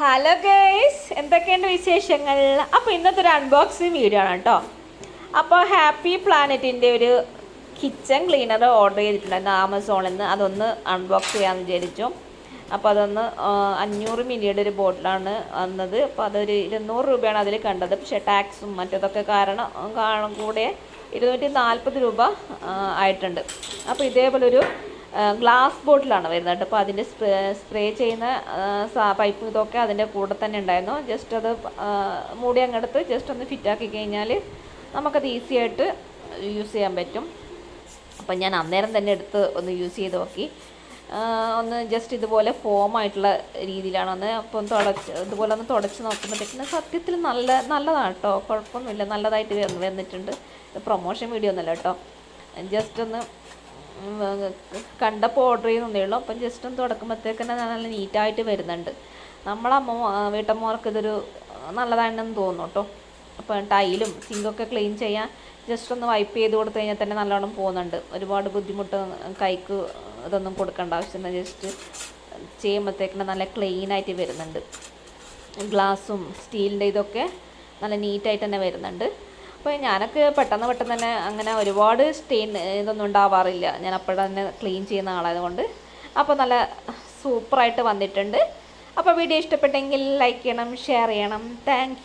Hello guys, എന്തൊക്കെയുണ്ട് വിശേഷങ്ങൾ? അപ്പോൾ ഇന്നത്തെ ഒരു അൺബോക്സിങ് വീഡിയോ ആണ് കേട്ടോ. അപ്പോൾ ഹാപ്പി പ്ലാനറ്റിൻ്റെ ഒരു കിച്ചൺ ക്ലീനർ ഓർഡർ ചെയ്തിട്ടുണ്ടായിരുന്നു ആമസോണിൽ നിന്ന്. അതൊന്ന് അൺബോക്സ് ചെയ്യാമെന്ന് വിചാരിച്ചു. അപ്പോൾ അതൊന്ന് 500 മില്ലിയുടെ ഒരു ബോട്ടിലാണ് വന്നത്. അപ്പോൾ അതൊരു 200 രൂപയാണ് അതിൽ കണ്ടത്. പക്ഷേ ടാക്സും മറ്റതൊക്കെ കാരണം കൂടെ 240 രൂപ ആയിട്ടുണ്ട്. അപ്പോൾ ഇതേപോലൊരു ഗ്ലാസ് ബോട്ടിലാണ് വരുന്നത്. അപ്പോൾ അതിൻ്റെ സ്പ്രേ ചെയ്യുന്ന പൈപ്പ് ഇതൊക്കെ അതിൻ്റെ കൂടെ തന്നെ ഉണ്ടായിരുന്നു. ജസ്റ്റ് അത് മൂടി അങ്ങെടുത്ത് ജസ്റ്റ് ഒന്ന് ഫിറ്റാക്കി കഴിഞ്ഞാൽ നമുക്കത് ഈസി ആയിട്ട് യൂസ് ചെയ്യാൻ പറ്റും. അപ്പം ഞാൻ അന്നേരം തന്നെ എടുത്ത് ഒന്ന് യൂസ് ചെയ്ത് നോക്കി. ഒന്ന് ജസ്റ്റ് ഇതുപോലെ ഫോമായിട്ടുള്ള രീതിയിലാണ് ഒന്ന് അപ്പം ഇതുപോലെ ഒന്ന് തുടച്ച് നോക്കുമ്പോഴത്തേക്കിന് സത്യത്തിൽ നല്ലതാണ് കേട്ടോ. കുഴപ്പമൊന്നുമില്ല, നല്ലതായിട്ട് വന്നിട്ടുണ്ട്. പ്രൊമോഷൻ വീഡിയോ ഒന്നുമല്ല കേട്ടോ, ജസ്റ്റ് ഒന്ന് കണ്ടപ്പോൾ ഓർഡർ ചെയ്യുന്നേ ഉള്ളൂ. അപ്പം ജസ്റ്റ് ഒന്ന് തുടക്കുമ്പോഴത്തേക്കന്നെ നല്ല നീറ്റായിട്ട് വരുന്നുണ്ട്. വീട്ടമ്മമാർക്ക് ഇതൊരു നല്ലതാണെന്ന് തോന്നുന്നു കേട്ടോ. അപ്പം ടൈലും സിങ്കൊക്കെ ക്ലീൻ ചെയ്യാൻ ജസ്റ്റ് ഒന്ന് വൈപ്പ് ചെയ്ത് കൊടുത്തു കഴിഞ്ഞാൽ തന്നെ നല്ലോണം പോകുന്നുണ്ട്. ഒരുപാട് ബുദ്ധിമുട്ട് കൈക്ക് ഇതൊന്നും കൊടുക്കേണ്ട ആവശ്യമില്ല. ജസ്റ്റ് ചെയ്യുമ്പോഴത്തേക്കിന് നല്ല ക്ലീനായിട്ട് വരുന്നുണ്ട്. ഗ്ലാസും സ്റ്റീലിൻ്റെ ഇതൊക്കെ നല്ല നീറ്റായിട്ട് തന്നെ വരുന്നുണ്ട്. അപ്പോൾ ഞാനൊക്കെ പെട്ടെന്ന് തന്നെ അങ്ങനെ ഒരുപാട് സ്റ്റെയിൻ ഇതൊന്നും ഉണ്ടാവാറില്ല. ഞാൻ അപ്പോഴെ തന്നെ ക്ലീൻ ചെയ്യുന്ന ആളായതുകൊണ്ട്. അപ്പോൾ നല്ല സൂപ്പറായിട്ട് വന്നിട്ടുണ്ട്. അപ്പോൾ വീഡിയോ ഇഷ്ടപ്പെട്ടെങ്കിൽ ലൈക്ക് ചെയ്യണം, ഷെയർ ചെയ്യണം. താങ്ക്